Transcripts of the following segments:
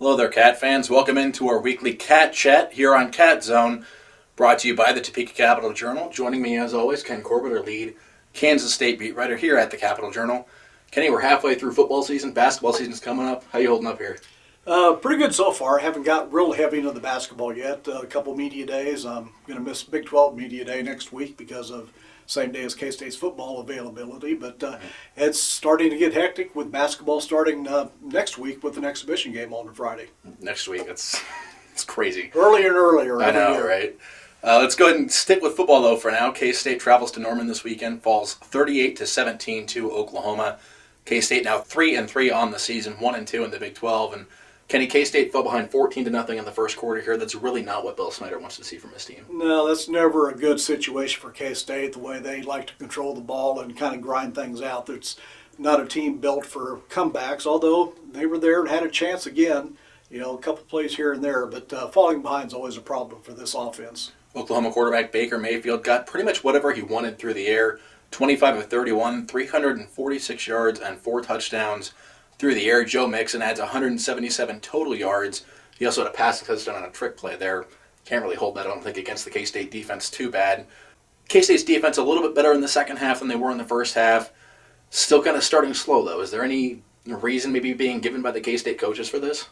Hello there, Cat fans. Welcome into our weekly Cat Chat here on Cat Zone, brought to you by the Topeka Capital Journal. Joining me, as always, Ken Corbitt, our lead Kansas State beat writer here at the Capital Journal. Kenny, we're halfway through football season. Basketball season's coming up. How you holding up here? Pretty good so far. Haven't got real heavy into the basketball yet. A couple media days. I'm going to miss Big 12 media day next week because of same day as K-State's football availability. But it's starting to get hectic with basketball starting next week with an exhibition game on Friday. Next week. It's crazy. Earlier and earlier. I know, right? Let's go ahead and stick with football, though, for now. K-State travels to Norman this weekend, falls 38-17 to Oklahoma. K-State now 3-3 on the season, 1-2 in the Big 12, and Kenny, K-State fell behind 14-0 in the first quarter here. That's really not what Bill Snyder wants to see from his team. No, that's never a good situation for K-State, the way they like to control the ball and kind of grind things out. It's not a team built for comebacks, although they were there and had a chance again, a couple plays here and there, but falling behind is always a problem for this offense. Oklahoma quarterback Baker Mayfield got pretty much whatever he wanted through the air, 25 of 31, 346 yards and 4 touchdowns. Through the air, Joe Mixon adds 177 total yards. He also had a passing touchdown on a trick play there. Can't really hold that, I don't think, against the K-State defense too bad. K-State's defense a little bit better in the second half than they were in the first half. Still kind of starting slow, though. Is there any reason maybe being given by the K-State coaches for this?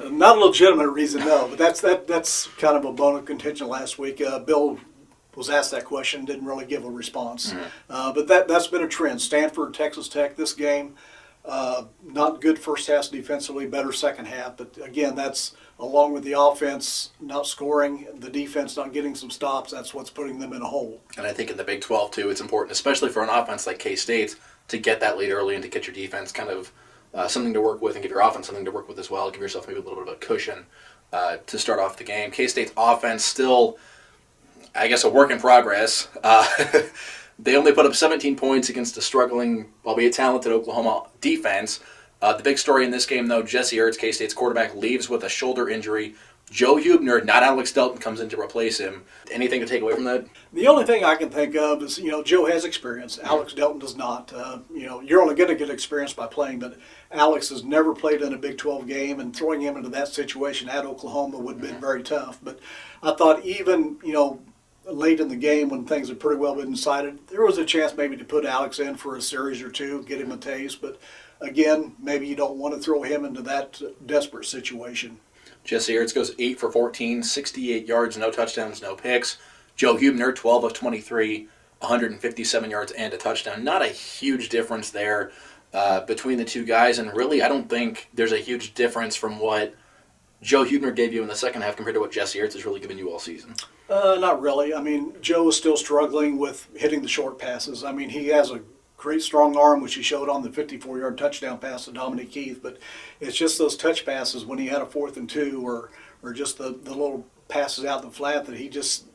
Not a legitimate reason, no. But that's kind of a bone of contention last week. Bill was asked that question, didn't really give a response. Mm-hmm. But that's been a trend. Stanford, Texas Tech, this game. Not good first half defensively, better second half. But again, that's along with the offense not scoring, the defense not getting some stops, that's what's putting them in a hole. And I think in the Big 12, too, it's important, especially for an offense like K-State's, to get that lead early and to get your defense kind of something to work with and give your offense something to work with as well. Give yourself maybe a little bit of a cushion to start off the game. K-State's offense still, I guess, a work in progress. They only put up 17 points against a struggling, albeit talented, Oklahoma defense. The big story in this game, though, Jesse Ertz, K-State's quarterback, leaves with a shoulder injury. Joe Huebner, not Alex Delton, comes in to replace him. Anything to take away from that? The only thing I can think of is, Joe has experience. Alex Delton does not. You're only going to get experience by playing, but Alex has never played in a Big 12 game, and throwing him into that situation at Oklahoma would have been very tough. But I thought even, late in the game when things had pretty well been decided, there was a chance maybe to put Alex in for a series or two, get him a taste. But again, maybe you don't want to throw him into that desperate situation. Jesse Ertz goes 8 for 14, 68 yards, no touchdowns, no picks. Joe Huebner, 12 of 23, 157 yards and a touchdown. Not a huge difference there between the two guys, and really I don't think there's a huge difference from what Joe Huebner gave you in the second half compared to what Jesse Ertz has really given you all season. Not really. I mean, Joe is still struggling with hitting the short passes. I mean, he has a great strong arm, which he showed on the 54-yard touchdown pass to Dominique Keith, but it's just those touch passes when he had a 4th and 2 or just the little passes out the flat that he just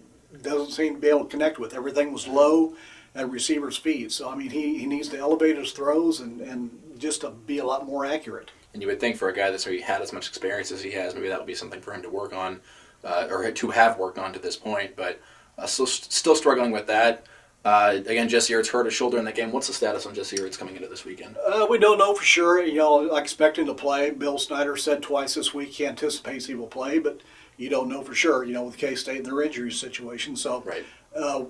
doesn't seem to be able to connect with. Everything was low at receiver's feet. So, I mean, he needs to elevate his throws and just to be a lot more accurate. And you would think for a guy that's already had as much experience as he has, maybe that would be something for him to work on, or to have worked on to this point. But still struggling with that. Again, Jesse Ertz hurt his shoulder in that game. What's the status on Jesse Ertz coming into this weekend? We don't know for sure. I expect him to play. Bill Snyder said twice this week he anticipates he will play, but you don't know for sure, with K-State and their injury situation. So right.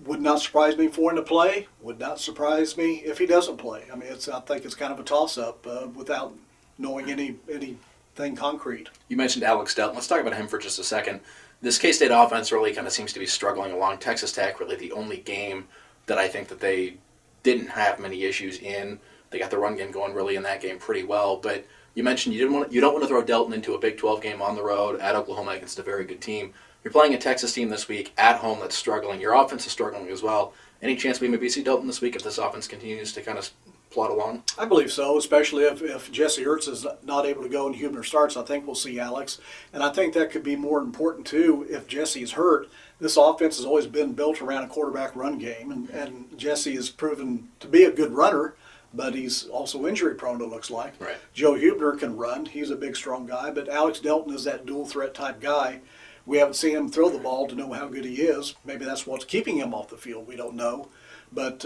Would not surprise me for him to play. Would not surprise me if he doesn't play. I mean, I think it's kind of a toss-up without knowing anything concrete. You mentioned Alex Delton. Let's talk about him for just a second. This K-State offense really kind of seems to be struggling along. Texas Tech, really the only game that I think that they didn't have many issues in. They got the run game going really in that game pretty well. But you mentioned you don't want to throw Delton into a Big 12 game on the road at Oklahoma against a very good team. You're playing a Texas team this week at home that's struggling. Your offense is struggling as well. Any chance we maybe see Delton this week if this offense continues to kind of plod along? I believe so, especially if Jesse Ertz is not able to go and Huebner starts. I think we'll see Alex. And I think that could be more important, too, if Jesse's hurt. This offense has always been built around a quarterback run game, and Jesse has proven to be a good runner, but he's also injury-prone, it looks like. Right. Joe Huebner can run. He's a big, strong guy, but Alex Delton is that dual-threat type guy. We haven't seen him throw the ball to know how good he is. Maybe that's what's keeping him off the field. We don't know. But,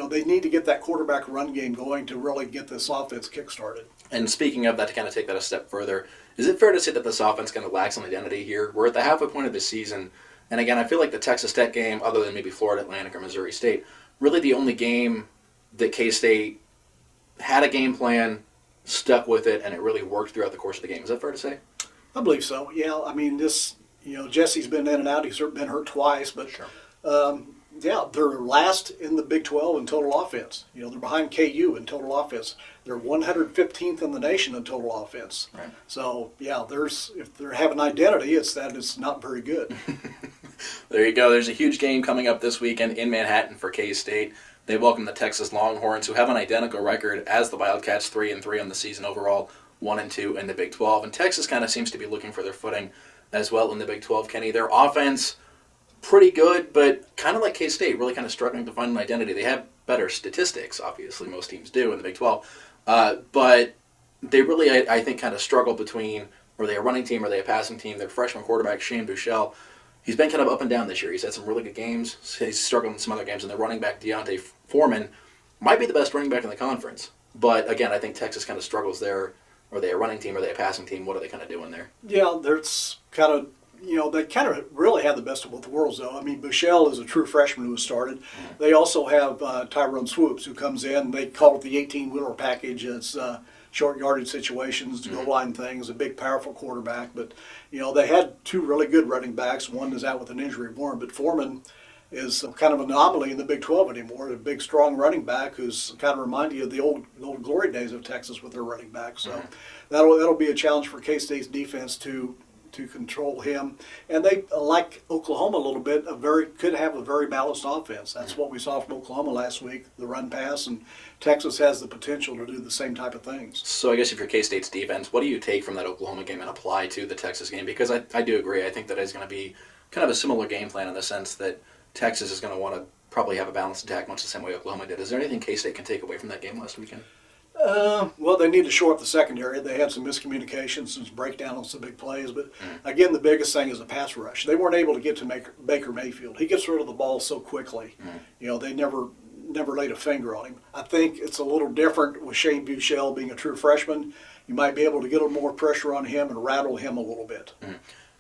they need to get that quarterback run game going to really get this offense kick-started. And speaking of that, to kind of take that a step further, is it fair to say that this offense kind of lacks an identity here? We're at the halfway point of the season, and again, I feel like the Texas Tech game, other than maybe Florida Atlantic or Missouri State, really the only game that K-State had a game plan, stuck with it, and it really worked throughout the course of the game. Is that fair to say? I believe so. Yeah, I mean, Jesse's been in and out. He's been hurt twice, but Sure. they're last in the Big 12 in total offense. They're behind KU in total offense. They're 115th in the nation in total offense. Right. So, if they have an identity, it's that it's not very good. There you go. There's a huge game coming up this weekend in Manhattan for K-State. They welcome the Texas Longhorns, who have an identical record as the Wildcats, 3-3 on the season overall, 1-2 in the Big 12. And Texas kind of seems to be looking for their footing as well in the Big 12, Kenny. Their offense, pretty good, but kind of like K-State, really kind of struggling to find an identity. They have better statistics, obviously, most teams do in the Big 12. But they really, I think, kind of struggle between, are they a running team, are they a passing team? Their freshman quarterback, Shane Buechele, he's been kind of up and down this year. He's had some really good games. He's struggled in some other games. And their running back, Deontay Foreman, might be the best running back in the conference. But, again, I think Texas kind of struggles there. Are they a running team? Are they a passing team? What are they kind of doing there? Yeah, there's kind of, they kind of really have the best of both worlds, though. I mean, Buechele is a true freshman who has started. Mm-hmm. They also have Tyrone Swoops, who comes in. They call it the 18-wheeler package. It's short yardage situations, goal line things, a big, powerful quarterback. But, they had two really good running backs. One is out with an injury, Warren. But Foreman is kind of an anomaly in the Big 12 anymore. A big, strong running back who's kind of remind you of the old glory days of Texas with their running back. So that'll be a challenge for K-State's defense to control him. And they, like Oklahoma a little bit, could have a very balanced offense. That's what we saw from Oklahoma last week, the run pass, and Texas has the potential to do the same type of things. So I guess if you're K-State's defense, what do you take from that Oklahoma game and apply to the Texas game? Because I do agree. I think that is going to be kind of a similar game plan in the sense that Texas is going to want to probably have a balanced attack much the same way Oklahoma did. Is there anything K-State can take away from that game last weekend? Well, they need to shore up the secondary. They had some miscommunications, some breakdown on some big plays. But, again, the biggest thing is the pass rush. They weren't able to get to Baker Mayfield. He gets rid of the ball so quickly. They never laid a finger on him. I think it's a little different with Shane Buechele being a true freshman. You might be able to get a little more pressure on him and rattle him a little bit.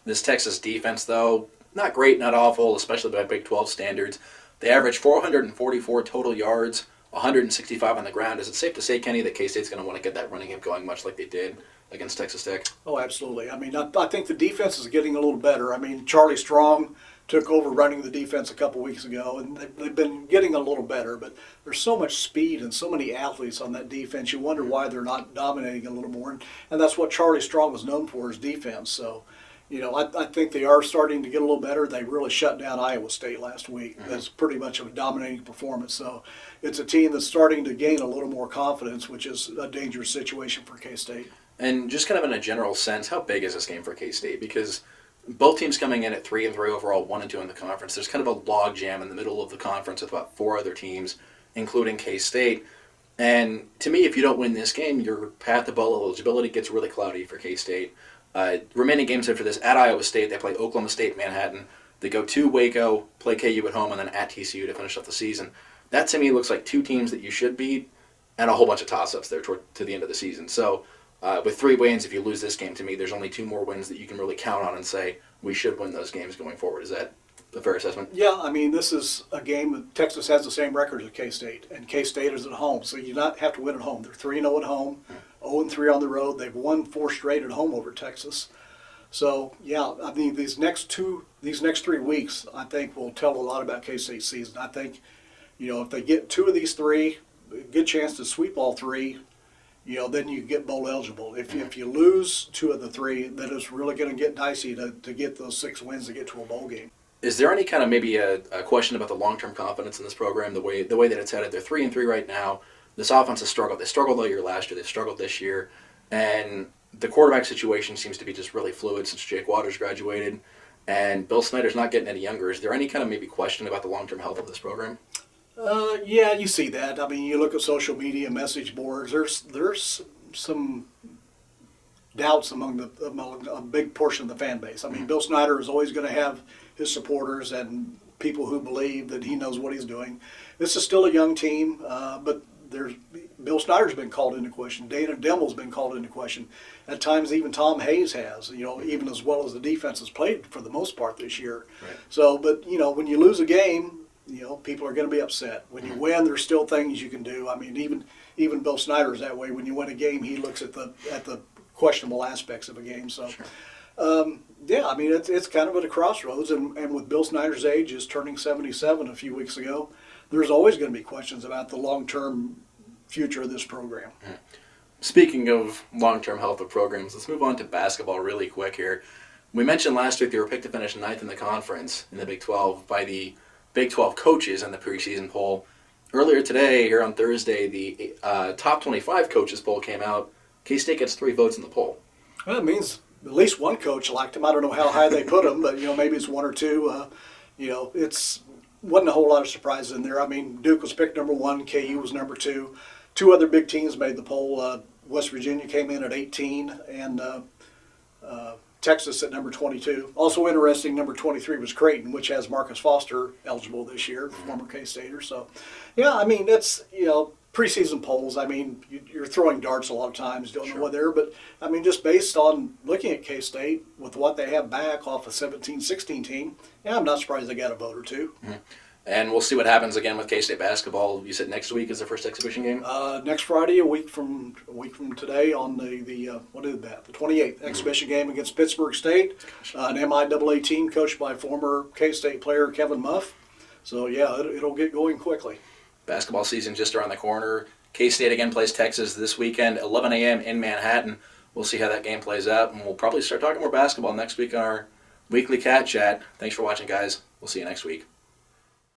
This Texas defense, though, not great, not awful, especially by Big 12 standards. They average 444 total yards, 165 on the ground. Is it safe to say, Kenny, that K-State's going to want to get that running game going much like they did against Texas Tech? Oh, absolutely. I mean, I think the defense is getting a little better. I mean, Charlie Strong took over running the defense a couple weeks ago, and they've been getting a little better. But there's so much speed and so many athletes on that defense. You wonder why they're not dominating a little more. And that's what Charlie Strong was known for, his defense. So, I think they are starting to get a little better. They really shut down Iowa State last week. That's pretty much a dominating performance. So it's a team that's starting to gain a little more confidence, which is a dangerous situation for K-State. And just kind of in a general sense, how big is this game for K-State? Because both teams coming in at 3-3 overall, 1-2 in the conference. There's kind of a log jam in the middle of the conference with about four other teams, including K-State. And to me, if you don't win this game, your path to bowl eligibility gets really cloudy for K-State. Remaining games after this, at Iowa State, they play Oklahoma State, Manhattan. They go to Waco, play KU at home, and then at TCU to finish off the season. That, to me, looks like two teams that you should beat and a whole bunch of toss-ups there to the end of the season. So with 3 wins, if you lose this game, to me, there's only 2 more wins that you can really count on and say, we should win those games going forward. Is that a fair assessment? Yeah, I mean, this is a game that Texas has the same record as K-State, and K-State is at home, so you not have to win at home. They're 3-0 at home, 0-3 on the road. They've won 4 straight at home over Texas. So, yeah, I mean, these next 3 weeks, I think, will tell a lot about K-State's season. I think, if they get 2 of these 3, a good chance to sweep all 3, then you get bowl eligible. If you lose 2 of the 3, then it's really going to get dicey to get those 6 wins to get to a bowl game. Is there any kind of maybe a question about the long-term confidence in this program, the way that it's headed? They're 3-3 right now. This offense has struggled. They struggled all year last year. They've struggled this year. And the quarterback situation seems to be just really fluid since Jake Waters graduated. And Bill Snyder's not getting any younger. Is there any kind of maybe question about the long-term health of this program? Yeah, you see that. I mean, you look at social media, message boards. There's some doubts among a big portion of the fan base. I mean, Bill Snyder is always going to have his supporters, and people who believe that he knows what he's doing. This is still a young team, but Bill Snyder's been called into question. Dana Dimmel's been called into question. At times, even Tom Hayes has. Even as well as the defense has played for the most part this year. Right. So, but when you lose a game, people are going to be upset. When you win, there's still things you can do. I mean, even Bill Snyder's that way. When you win a game, he looks at the questionable aspects of a game. So, sure. yeah, I mean, it's kind of at a crossroads. And with Bill Snyder's age, is turning 77 a few weeks ago, there's always going to be questions about the long-term future of this program. Speaking of long-term health of programs, let's move on to basketball really quick here. We mentioned last week they were picked to finish ninth in the conference in the Big 12 by the Big 12 coaches in the preseason poll. Earlier today, here on Thursday, the top 25 coaches poll came out. K-State gets 3 votes in the poll. Well, it means at least one coach liked him. I don't know how high they put him, but maybe it's 1 or 2. It's wasn't a whole lot of surprises in there. I mean, Duke was picked number 1, KU was number 2. 2 other big teams made the poll. West Virginia came in at 18, and Texas at number 22. Also interesting, number 23 was Creighton, which has Marcus Foster eligible this year, former K-Stater. So, yeah, I mean, it's, preseason polls, I mean, you're throwing darts a lot of times, don't know what they're, but, I mean, just based on looking at K-State with what they have back off a 17-16 team, yeah, I'm not surprised they got a vote or 2. Mm-hmm. And we'll see what happens again with K-State basketball. You said next week is the first exhibition game? Next Friday, a week from today, on the what is that? The 28th exhibition game against Pittsburgh State, an MIAA team coached by former K-State player Kevin Muff. So yeah, it'll get going quickly. Basketball season just around the corner. K-State again plays Texas this weekend, 11 a.m. in Manhattan. We'll see how that game plays out, and we'll probably start talking more basketball next week on our weekly Cat Chat. Thanks for watching, guys. We'll see you next week.